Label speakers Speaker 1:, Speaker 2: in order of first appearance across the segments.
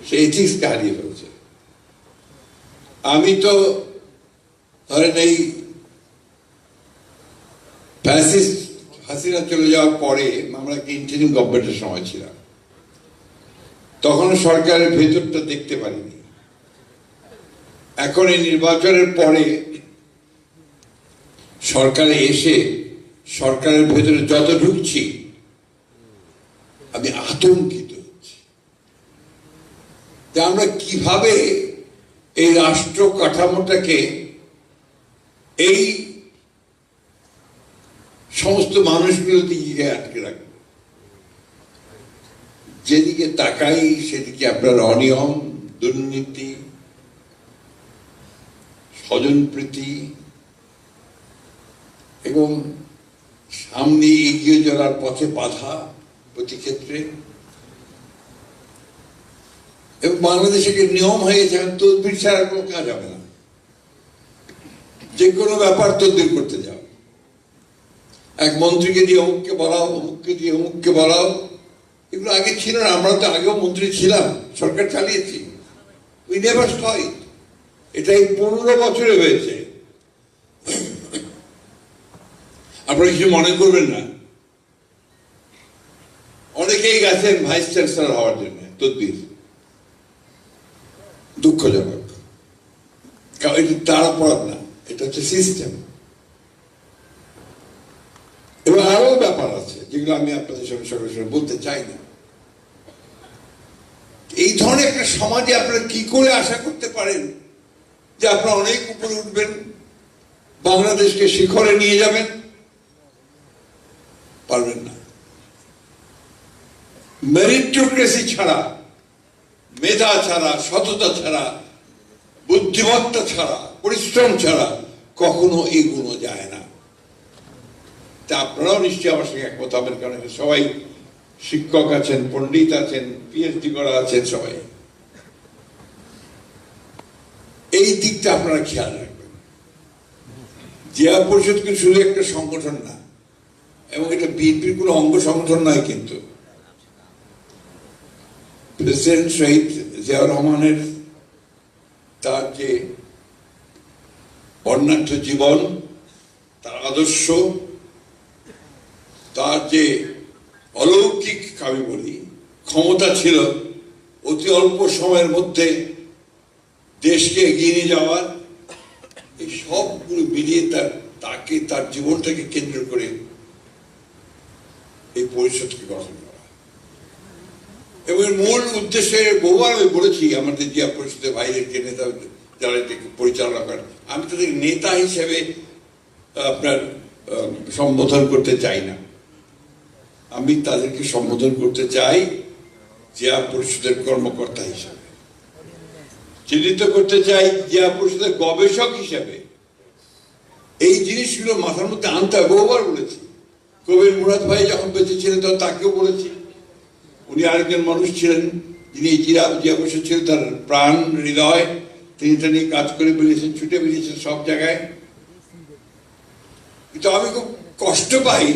Speaker 1: সে এথিক্সকে হারিয়ে ফেলছে। আমি তো ধরেন এই ফ্যাসিস্ট হাসিনা চলে যাওয়ার পরে আমরা ইন্টারিম গভর্নমেন্টের সময় ছিলাম, তখন সরকারের ভেতরটা দেখতে পারিনি। এখন এই নির্বাচনের পরে সরকারে এসে সরকারের ভেতরে যত ঢুকছি আমি আতঙ্কিত হচ্ছি যে আমরা কিভাবে এই রাষ্ট্র কাঠামোটাকে এই সমস্ত মানুষগুলো দিকে আটকে রাখবে। যেদিকে তাকাই সেদিকে আপনার অনিয়ম, দুর্নীতি, স্বজনপ্রীতি এবং সামনে এগিয়ে যাওয়ার পথে বাধা প্রতি ক্ষেত্রে। এবং বাংলাদেশে নিয়ম হয়ে গেছে তদবির ছাড়া কোনো কাজ হবে না, যে কোনো ব্যাপার তদবির করতে যাও, এক মন্ত্রীকে দিয়ে অমুককে বলাও, অমুককে দিয়ে অমুককে বলাও। এগুলো আগে ছিল না, আমরা তো আগেও মন্ত্রী ছিলাম, সরকার চালিয়েছি। উই নেভার স ইট। এটা এই 15 বছরে হয়েছে। আপনারা কিছু মনে করবেন না, অনেকেই গেছেন ভাইস চ্যান্সেলর হওয়ার জন্য তদবির, দুঃখজনক। কারণ এটা তার অপরাধ না, এটা হচ্ছে সিস্টেম। এবং আরো ব্যাপার আছে যেগুলো আমি আপনাদের সঙ্গে সরাসরি বলতে চাই না। এই ধরনের একটা সমাজে আপনারা কি করে আশা করতে পারেন যে আপনারা অনেক উপরে উঠবেন, বাংলাদেশকে শিখরে নিয়ে যাবেন? পারবেন না। মেরিটোক্রেসি ছাড়া, মেধা ছাড়া, সততা ছাড়া, বুদ্ধিমত্তা ছাড়া, পরিশ্রম ছাড়া কখনো এগুলো যায় না। তা আপনারাও নিশ্চয়ই আমার সঙ্গে একমত হবেন, কারণ সবাই শিক্ষক আছেন, পণ্ডিত আছেন, পিএইচডি করা আছেন সবাই। এই দিকটা আপনারা খেয়াল রাখবেন। জেলা পরিষদ কিন্তু শুধু একটা সংগঠন না, এবং এটা বিএনপির কোনো অঙ্গ সংগঠন নয়। কিন্তু প্রেসিডেন্ট শহীদ জিয়াউর রহমানের তার যে বর্ণাঢ্য জীবন, তার আদর্শ, তার যে অলৌকিক আমি বলি ক্ষমতা ছিল অতি অল্প সময়ের মধ্যে দেশকে এগিয়ে নিয়ে যাওয়ার, এই সবগুলো মিলিয়ে তাকে তার জীবনটাকে কেন্দ্র করে এই পরিষদকে গঠন করা। এবং এর মূল উদ্দেশ্যে বহুবার আমি বলেছি, আমাদের জিয়া পরিষদের বাইরেকে নেতা যারা এটাকে পরিচালনা করেন, আমি তাদের নেতা হিসেবে আপনার সম্বোধন করতে চাই না। আমি তাদেরকে সম্বোধন করতে চাই জিয়া পরিষদের কর্মকর্তা হিসেবে, চিহ্নিত করতে চাই জিয়া পরিষদের গবেষক হিসেবে। এই জিনিসগুলো মাথার মধ্যে আনতে হবে। বহুবার বলেছি, কবির মুরাদ ভাই যখন বেঁচে ছিলেন তখন তাকেও বলেছি। উনি আরেকজন মানুষ ছিলেন যিনি জিয়া পরিষদ ছিলেন তার প্রাণ হৃদয়, তিনি এটা নিয়ে কাজ করে বেরিয়েছেন, ছুটে বেরিয়েছেন সব জায়গায়। কিন্তু আমি খুব কষ্ট পাই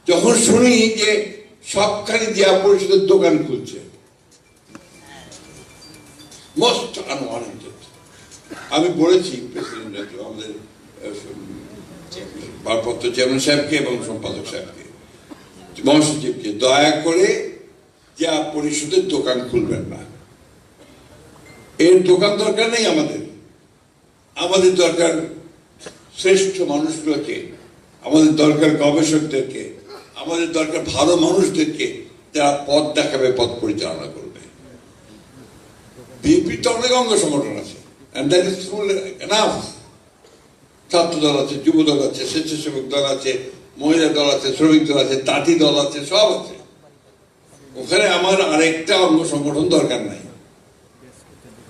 Speaker 1: যখন শুনি যে সবখানে জিয়া পরিষদের দোকান খুলছে। Most unwarranted. আমি বলেছি প্রেসিডেন্ট আমাদের ভারপ্রাপ্ত চেয়ারম্যান সাহেবকে এবং সম্পাদক সাহেবকে, মহাসচিবকে, দয়া করে জিয়া পরিষদের দোকান খুলবেন না। এর দোকান দরকার নেই আমাদের। আমাদের দরকার শ্রেষ্ঠ মানুষগুলোকে, আমাদের দরকার গবেষকদেরকে, আমাদের দরকার ভালো মানুষদেরকে যারা পথ দেখাবে, পথ পরিচালনা করবে। বিএনপির তো অনেক অঙ্গ সংগঠন আছে, ছাত্র দল আছে, যুব দল আছে, স্বেচ্ছাসেবক দল আছে, মহিলা দল আছে, শ্রমিক দল আছে, তাঁতি দল আছে, সব আছে। ওখানে আমার আরেকটা অঙ্গ সংগঠন দরকার নাই।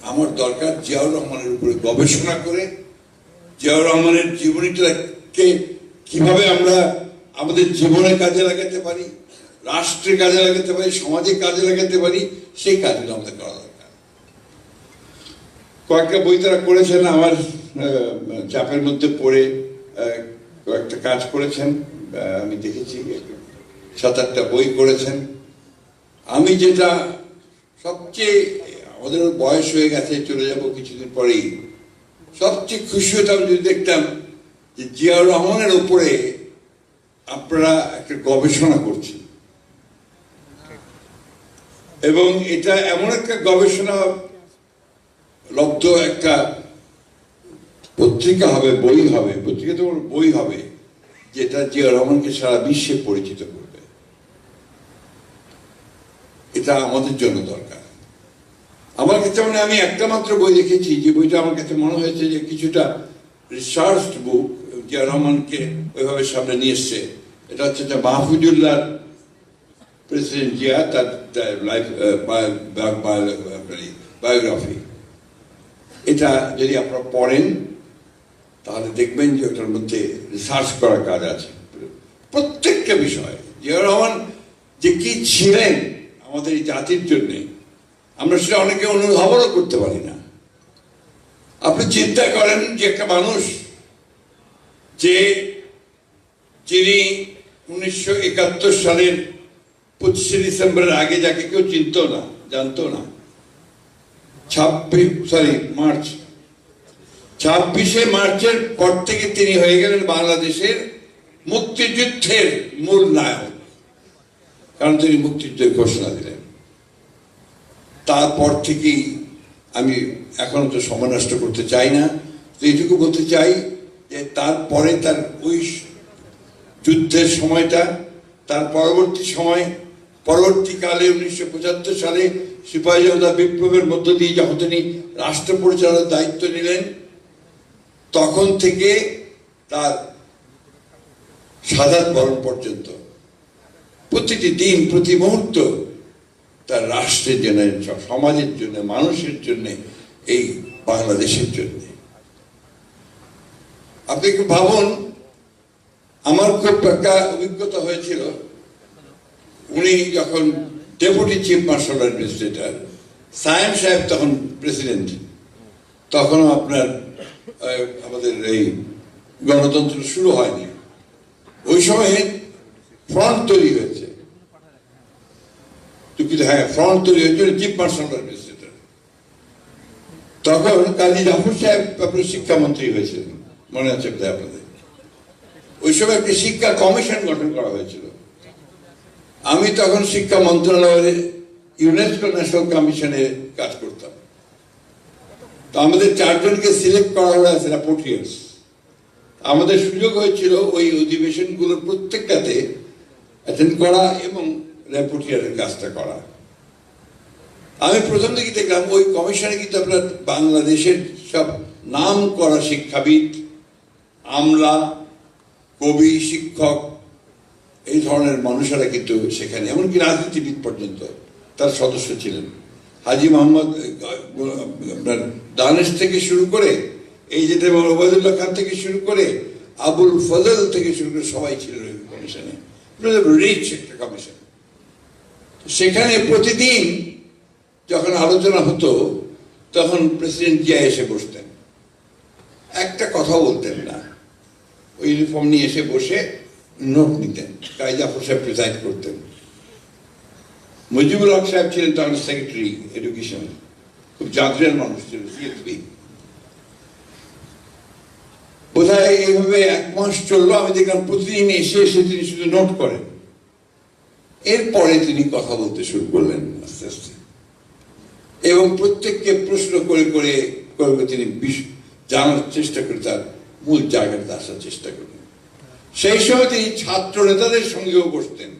Speaker 1: আমার দরকার জিয়াউর রহমানের উপরে গবেষণা করে জিয়াউর রহমানের জীবনীটাকে কিভাবে আমরা আমাদের জীবনে কাজে লাগাতে পারি, রাষ্ট্রে কাজে লাগাতে পারি, সমাজে কাজে লাগাতে পারি, সেই কাজগুলো আমাদের করা দরকার। কয়েকটা বই তারা করেছেন, আমার চাপের মধ্যে পড়ে কয়েকটা কাজ করেছেন, আমি দেখেছি 7-8টা বই করেছেন। আমি যেটা সবচেয়ে, আমাদের বয়স হয়ে গেছে, চলে যাব কিছুদিন পরেই, সবচেয়ে খুশি হতাম যদি দেখতাম যে জিয়াউর রহমানের উপরে আপনারা একটা গবেষণা করছেন, এবং এটা এমন একটা গবেষণা লব্ধ একটা পত্রিকা হবে, বই হবে, পত্রিকা তো বই হবে, যেটা জিয়াউর রহমানকে সারা বিশ্বে পরিচিত করবে। এটা আমাদের জন্য দরকার। আমার কাছে মানে আমি একটা মাত্র বই দেখেছি, যে বইটা আমার কাছে মনে হয়েছে যে কিছুটা রিসার্চ বুক, জিয়াউর রহমানকে ওইভাবে সামনে নিয়ে এসছে। এটা হচ্ছে যে মাহফুজুল্লাহ প্রেসিডেন্ট জিয়া, তার লাইফ বায়োগ্রাফি। এটা যদি আপনারা পড়েন তাহলে দেখবেন যে ওটার মধ্যে রিসার্চ করার কাজ আছে প্রত্যেকটা বিষয়। জিয়াউর রহমান যে কি ছিলেন আমাদের এই জাতির জন্যে, আমরা সেটা অনেকে অনুধাবনও করতে পারি না। আপনি চিন্তা করেন যে একটা মানুষ যিনি 1971 সালের 25শে ডিসেম্বরের আগে যাকে কেউ চিনত না, জানতো না, 26শে মার্চের পর থেকে তিনি হয়ে গেলেন বাংলাদেশের মুক্তিযুদ্ধের মূল নায়ক, কারণ তিনি মুক্তিযুদ্ধের ঘোষণা দিলেন। তারপর থেকেই আমি এখনো তো সময় নষ্ট করতে চাই না, তো এইটুকু বলতে চাই যে তারপরে তার ওই যুদ্ধের সময়টা, তার পরবর্তীকালে 1975 সালে সিপাহীজনতা বিপ্লবের মধ্য দিয়ে যখন তিনি রাষ্ট্র পরিচালনার দায়িত্ব নিলেন, তখন থেকে তার শাহাদাত বরণ পর্যন্ত প্রতিটি দিন, প্রতি মুহূর্ত তার রাষ্ট্রের জন্য, সমাজের জন্য, মানুষের জন্য, এই বাংলাদেশের জন্য। আপনি একটু ভাবুন, আমার খুব একটা অভিজ্ঞতা হয়েছিল, উনি যখন deputy chief marshal administrator, Sayem সাহেব তখন প্রেসিডেন্ট, তখনও আপনার আমাদের এই গণতন্ত্র শুরু হয়নি। ওই সময়ে ফ্রন্ট তৈরি হয়েছে, ফ্রন্ট তৈরি হয়েছিল চিফ মার্শাল অ্যাডমিনিস্ট্রেটর। তখন কাজী জাফর সাহেব আপনার শিক্ষামন্ত্রী হয়েছিলেন, মনে আছে আপনাদের? ওই সময় একটি শিক্ষা কমিশন গঠন করা হয়েছিল। আমি তখন শিক্ষা মন্ত্রণালয়ের ইউনেস্কো ন্যাশনাল কমিশনে কাজ করতাম। তো আমাদের 4 জনকে সিলেক্ট করা হয়েছে রিপোর্টার্স। আমাদের সুযোগ হয়েছিল ওই অধিবেশনগুলোর প্রত্যেকটাতে অ্যাটেন্ড করা এবং রিপোর্টারের কাজটা করা। আমি প্রথম থেকে দেখলাম ওই কমিশনে কিন্তু আপনার বাংলাদেশের সব নাম করা শিক্ষাবিদ, আমলা, কবি, শিক্ষক, এই ধরনের মানুষেরা কিন্তু সেখানে, এমনকি রাজনীতিবিদ পর্যন্ত তার সদস্য ছিলেন। হাজী মোহাম্মদ আপনার দানেশ থেকে শুরু করে, এই যেটা ওবায়দুল্লাহ খান থেকে শুরু করে, আবুল ফজল থেকে শুরু করে সবাই ছিলেন ওই কমিশনে। রিচ একটা কমিশন। সেখানে প্রতিদিন যখন আলোচনা হতো, তখন প্রেসিডেন্ট জিয়া এসে বসতেন, একটা কথা বলতেন না, ওই ইউনিফর্ম নিয়ে এসে বসে নোট নিতেন। কাজী জাফর সাহেব প্রিসাইড করতেন। মুজিবুল হক সাহেব ছিলেন তখন সেক্রেটারি এডুকেশন, খুব জাতীয় মানুষ ছিলেন, সিএসপি। বোধহয় এইভাবে 1 মাস চললো। আমি দেখলাম প্রতিদিন এসে এসে তিনি শুধু নোট করেন। এরপরে তিনি কথা বলতে শুরু করলেন আস্তে আস্তে, এবং প্রত্যেককে প্রশ্ন করে করে তিনি জানার চেষ্টা করে তার মূল জায়গাটা আসার চেষ্টা করলেন। সেই সময় তিনি ছাত্র নেতাদের সঙ্গেও বসতেন।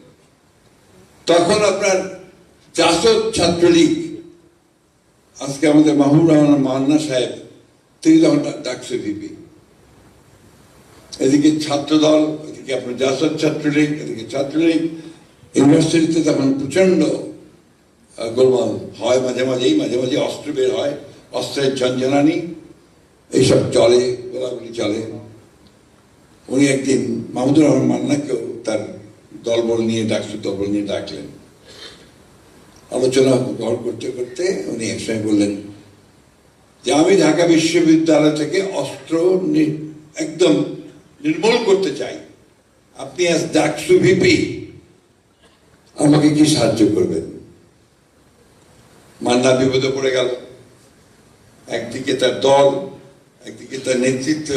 Speaker 1: তখন আপনার জাসদ ছাত্রলীগ, আজকে আমাদের মাহবুব রহমান মান্না সাহেব, তিনি তখন ডাকসু ভিপি। এদিকে ছাত্র দল, এদিকে আপনার জাসদ ছাত্রলীগ, এদিকে ছাত্রলীগ। ইউনিভার্সিটিতে তখন প্রচন্ড গোলমাল হয়, মাঝে মাঝে অস্ত্র বের হয়, অস্ত্রের ঝনঝনানি এইসব চলে, গোলাগুলি চলে। উনি একদিন মাহমুদুর রহমান মান্নাকেও তার দলবল নিয়ে ডাকলেন। আলোচনা করতে করতে উনি একসময় বললেন যে আমি ঢাকা বিশ্ববিদ্যালয় থেকে অস্ত্র একদম নির্মূল করতে চাই, আপনি আজ ডাকসু ভিপি আমাকে কি সাহায্য করবেন? মান্না বিপদে পড়ে গেল। একদিকে তার দল, একদিকে তার নেতৃত্ব,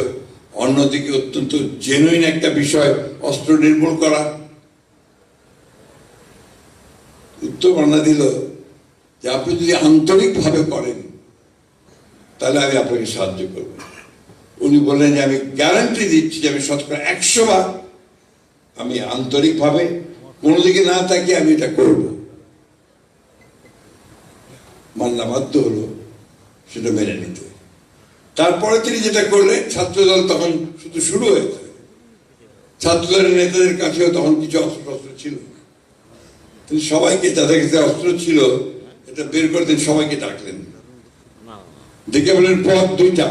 Speaker 1: অন্যদিকে অত্যন্ত জেনুইন একটা বিষয় অস্ত্র নির্মূল করা। উত্তর মান্না দিল যে আপনি যদি আন্তরিকভাবে করেন তাহলে আমি আপনাকে সাহায্য করব। উনি বললেন যে আমি গ্যারান্টি দিচ্ছি যে আমি শতকরা 100 আমি আন্তরিকভাবে কোনো দিকে না তাকিয়ে আমি এটা করব। মান্না বাধ্য হলো সেটা মেনে নিতে। তারপরে তিনি যেটা করলেন, ছাত্রদল তখন শুধু শুরু হয়েছে, ছাত্রদলের নেতাদের কাছেও তখন কিছু অস্ত্র ছিল। তিনি সবাইকে, যাদের কাছে অস্ত্র ছিল এটা বের করতেন, সবাইকে ডাকলেন, দেখে বলেন পথ দুইটা,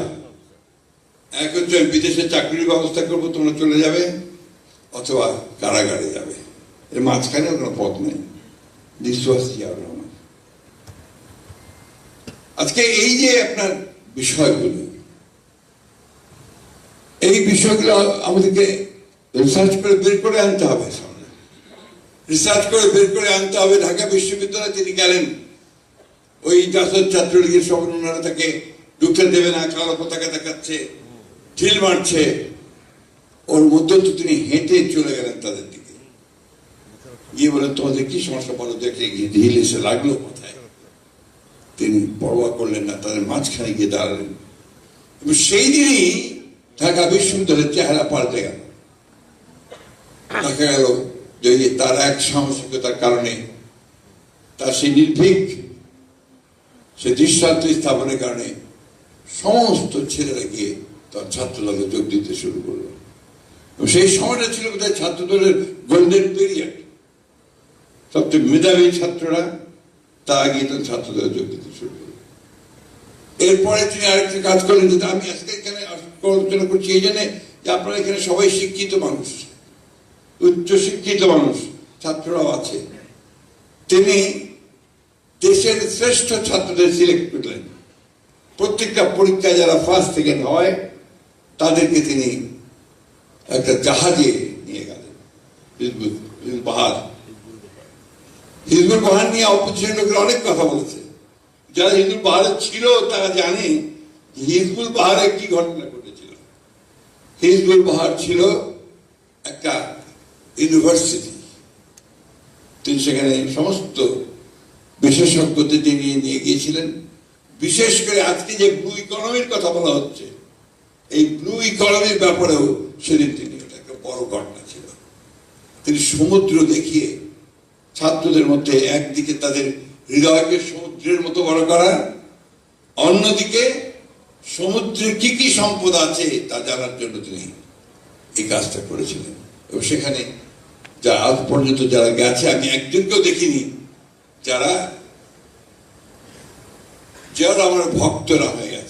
Speaker 1: এক হচ্ছে আমি বিদেশে চাকরির ব্যবস্থা করবো, তোমরা চলে যাবে, অথবা কারাগারে যাবে, এর মাঝখানে কোনো পথ নেই। আজকে এই যে আপনার বিষয়গুলো, এই বিষয়গুলো আমাদেরকে রিসার্চ করে বের করে আনতে হবে, সামনে রিসার্চ করে বের করে আনতে হবে। ঢাকা বিশ্ববিদ্যালয়ে তিনি গেলেন, ওই জাসদ ছাত্রলীগের সমন্বয়রা তাকে ঢুকতে দেবে না, কালো পতাকা দেখাচ্ছে, ঢিল মারছে, ওর মধ্যে তো তিনি হেঁটে চলে গেলেন তাদের দিকে, গিয়ে বলেন তোমাদের কি সমস্যা বলো, দেখে ঢিল এসে লাগলো কোথায়। তিনি পরোয়া করলেন না, তাদের মাঝখানে গিয়ে দাঁড়ালেন। এবং সেই দিনই ঢাকা বিশ্ববিদ্যালয়ের চেহারা পাল্টে গেল। দেখা গেল যে তার এক সাহসিকতার কারণে, তার সেই নির্ভীক, সে দৃষ্টান্ত স্থাপনের কারণে সমস্ত ছেলেরা গিয়ে তার ছাত্রদলে যোগ দিতে শুরু করলো। সেই সময়টা ছিল বোধহয় ছাত্রদলের গোল্ডেন পিরিয়ড। সবচেয়ে মেধাবী ছাত্ররা তারা গিয়ে তার ছাত্রদলে যোগ দিতে শুরু করলো। এরপরে তিনি আরেকটা কাজ করলেন, যেটা আমি আজকে এখানে আলোচনা করছি এই জন্য যে আপনারা এখানে সবাই শিক্ষিত মানুষ, উচ্চ শিক্ষিত মানুষ, ছাত্ররাও আছে। তিনি দেশের শ্রেষ্ঠ ছাত্রদের সিলেক্ট করলেন। প্রত্যেকটা পরীক্ষায় যারা ফার্স্ট সেকেন্ড হয় তাদেরকে তিনি একটা জাহাজে নিয়ে গেলেন। হিজবুল বাহার নিয়ে অপোজিশন লোকের অনেক কথা বলেছে। যারা হিজবুল বাহারে ছিল তারা জানে হিজবুল বাহারে কি ঘটনা ঘটেছিল। হিজবুল বাহার ছিল একটা ইউনিভার্সিটি। তিনি সেখানে সমস্ত বিশেষজ্ঞদের নিয়ে গিয়েছিলেন। বিশেষ করে আজকে যে ব্লু ইকোনমির কথা বলা হচ্ছে, এই ব্লু ইকোনমির ব্যাপারেও সেদিন তিনি, এটা একটা বড় ঘটনা ছিল। তিনি সমুদ্র দেখিয়ে ছাত্রদের মধ্যে একদিকে তাদের হৃদয়কে সমুদ্রের মতো বড় করা, অন্যদিকে সমুদ্রের কি কি সম্পদ আছে তা জানার জন্য তিনি এই কাজটা করেছিলেন। এবং সেখানে যা আজ পর্যন্ত যারা গেছে, আমি একজনকেও দেখিনি যারা আমার ভক্তরা হয়ে গেছে।